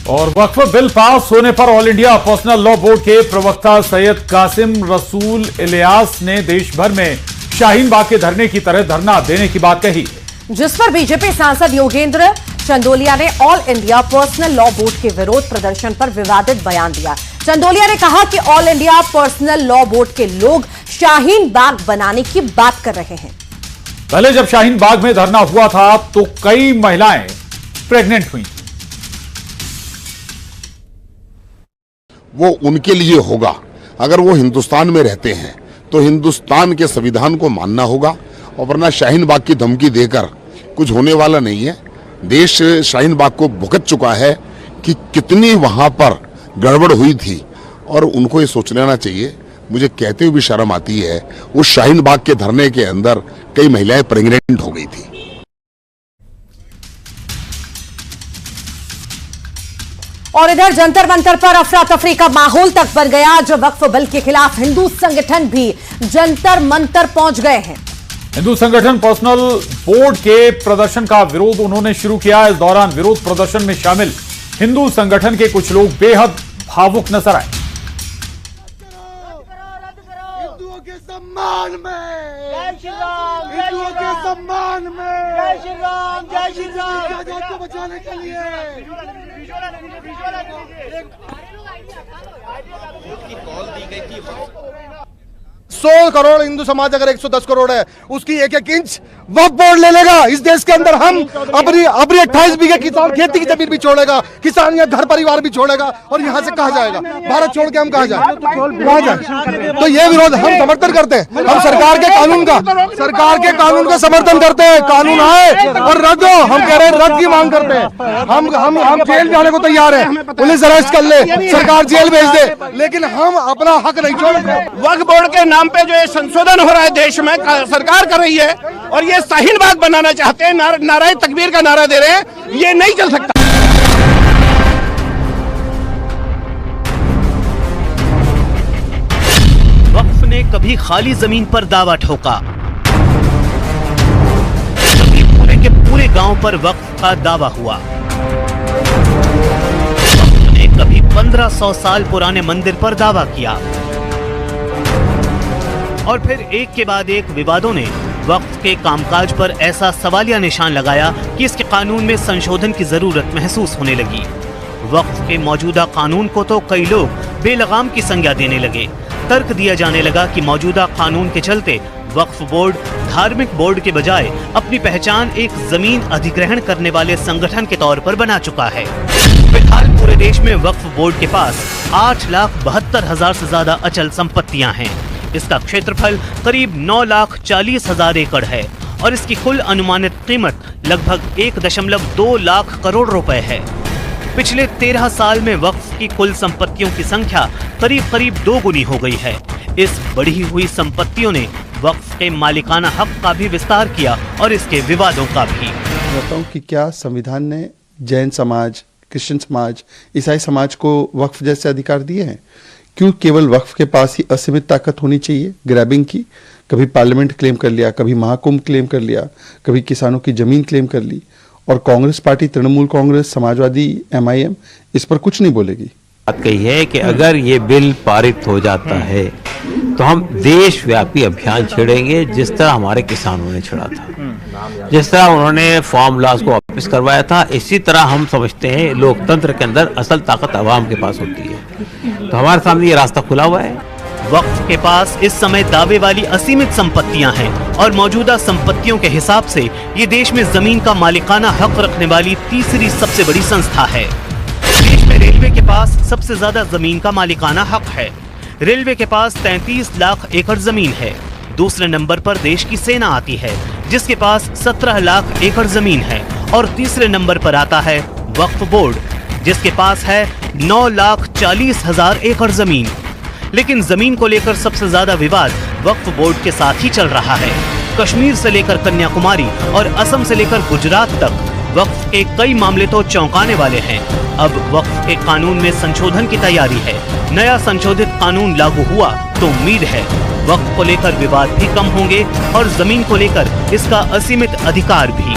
और वक्फ bill pass होने पर all India personal law board के प्रवक्ता सैयद कासिम रसूल इलियास ने देश भर में शाहीन बाग के धरने की तरह धरना देने की बात कही, जिस पर बीजेपी सांसद योगेंद्र चंदोलिया ने all India personal law board के विरोध प्रदर्शन पर विवादित बयान दिया। चंदोलिया ने कहा कि all India personal law board के लोग शाहीन बाग बनाने की बात कर रहे हैं। पहले जब शाहीन बाग में धरना हुआ था तो कई महिलाएं प्रेग्नेंट हुई। वो उनके लिए होगा। अगर वो हिंदुस्तान में रहते हैं तो हिंदुस्तान के संविधान को मानना होगा, और वरना शाहीन बाग की धमकी देकर कुछ होने वाला नहीं है। देश शाहीन बाग को भुगत चुका है कि कितनी वहां पर गड़बड़ हुई थी, और उनको ये सोच लेना चाहिए। मुझे कहते हुए भी शर्म आती है, उस शाहीन बाग के धरने के अंदर कई महिलाएं प्रेग्नेंट हो गई थी। और इधर जंतर मंतर पर अफरा तफरी का माहौल तक बन गया, जब वक्फ बिल के खिलाफ हिंदू संगठन भी जंतर मंतर पहुंच गए हैं। हिंदू संगठन पर्सनल बोर्ड के प्रदर्शन का विरोध उन्होंने शुरू किया। इस दौरान विरोध प्रदर्शन में शामिल हिंदू संगठन के कुछ लोग बेहद भावुक नजर आए। हिंदुओं के सम्मान में, जय श्री राम, हिंदुओं के सम्मान में, जय श्री राम, जय श्री राम, आजाद को बचाने के लिए 100 करोड़ हिंदू समाज अगर 110 करोड़ है, उसकी एक एक इंच वक्फ बोर्ड ले लेगा। इस देश के अंदर हम अपनी 28 बीघे किसान खेती की जमीन भी छोड़ेगा, किसान या घर परिवार भी छोड़ेगा, और यहाँ से कहा जाएगा भारत छोड़ के हम कहा जाए, तो ये विरोध हम समर्थन करते हैं। हम सरकार के कानून का समर्थन करते हैं। कानून आए और रद्द हो, हम कह रहे हैं रद्द की मांग करते हैं। हम जेल जाने को तैयार है, पुलिस अरेस्ट कर ले, सरकार जेल भेज दे, लेकिन हम अपना हक नहीं छोड़ेंगे। वक्फ बोर्ड के नाम पे जो ये संशोधन हो रहा है देश में, सरकार कर रही है, और ये शाहीन बाग बनाना चाहते हैं, नाराए तकबीर का नारा दे रहे हैं, ये नहीं चल सकता। वक्फ ने कभी खाली जमीन पर दावा ठोका, कभी पूरे के पूरे गांव पर वक्फ का दावा हुआ। वक्फ ने कभी 1500 साल पुराने मंदिर पर दावा किया, और फिर एक के बाद एक विवादों ने वक्फ के कामकाज पर ऐसा सवालिया निशान लगाया कि इसके कानून में संशोधन की जरूरत महसूस होने लगी। वक्फ के मौजूदा कानून को तो कई लोग बेलगाम की संज्ञा देने लगे। तर्क दिया जाने लगा कि मौजूदा कानून के चलते वक्फ बोर्ड धार्मिक बोर्ड के बजाय अपनी पहचान एक जमीन अधिग्रहण करने वाले संगठन के तौर पर बना चुका है। फिलहाल पूरे देश में वक्फ बोर्ड के पास 8,72,000 से ज्यादा अचल संपत्तियां हैं। इसका क्षेत्रफल करीब 9,40,000 एकड़ है, और इसकी कुल अनुमानित कीमत लगभग 1.2 लाख करोड़ रुपए है। पिछले 13 साल में वक्फ की कुल संपत्तियों की संख्या करीब 2 गुनी हो गई है। इस बढ़ी हुई संपत्तियों ने वक्फ के मालिकाना हक का भी विस्तार किया, और इसके विवादों का भी। बताऊं कि क्या संविधान ने जैन समाज, क्रिश्चियन समाज, ईसाई समाज को वक्फ जैसे अधिकार दिए हैं? क्यों केवल वक्फ के पास ही असीमित ताकत होनी चाहिए ग्रैबिंग की? कभी पार्लियामेंट क्लेम कर लिया, कभी महाकुंभ क्लेम कर लिया, कभी किसानों की जमीन क्लेम कर ली, और कांग्रेस पार्टी, तृणमूल कांग्रेस, समाजवादी, MIM इस पर कुछ नहीं बोलेगी। बात कही है कि अगर ये बिल पारित हो जाता है तो हम देशव्यापी अभियान छेड़ेंगे, जिस तरह हमारे किसानों ने छेड़ा था, जिस तरह उन्होंने फार्म लॉज को वापस करवाया था। इसी तरह हम समझते हैं लोकतंत्र के अंदर असल ताकत अवाम के पास होती है, तो हमारे सामने ये रास्ता खुला हुआ है। वक्फ के पास इस समय दावे वाली असीमित संपत्तियां हैं, और मौजूदा संपत्तियों के हिसाब से ये देश में जमीन का मालिकाना हक रखने वाली तीसरी सबसे बड़ी संस्था है। देश में रेलवे के पास सबसे ज्यादा जमीन का मालिकाना हक है। रेलवे के पास 33 लाख एकड़ जमीन है। दूसरे नंबर पर देश की सेना आती है, जिसके पास 17 लाख एकड़ जमीन है, और तीसरे नंबर पर आता है वक्फ बोर्ड, जिसके पास है 9,40,000 एकड़ जमीन। लेकिन जमीन को लेकर सबसे ज्यादा विवाद वक्फ बोर्ड के साथ ही चल रहा है। कश्मीर से लेकर कन्याकुमारी और असम से लेकर गुजरात तक वक्फ के कई मामले तो चौंकाने वाले हैं। अब वक्फ के कानून में संशोधन की तैयारी है। नया संशोधित कानून लागू हुआ तो उम्मीद है वक्फ को लेकर विवाद भी कम होंगे, और जमीन को लेकर इसका असीमित अधिकार भी।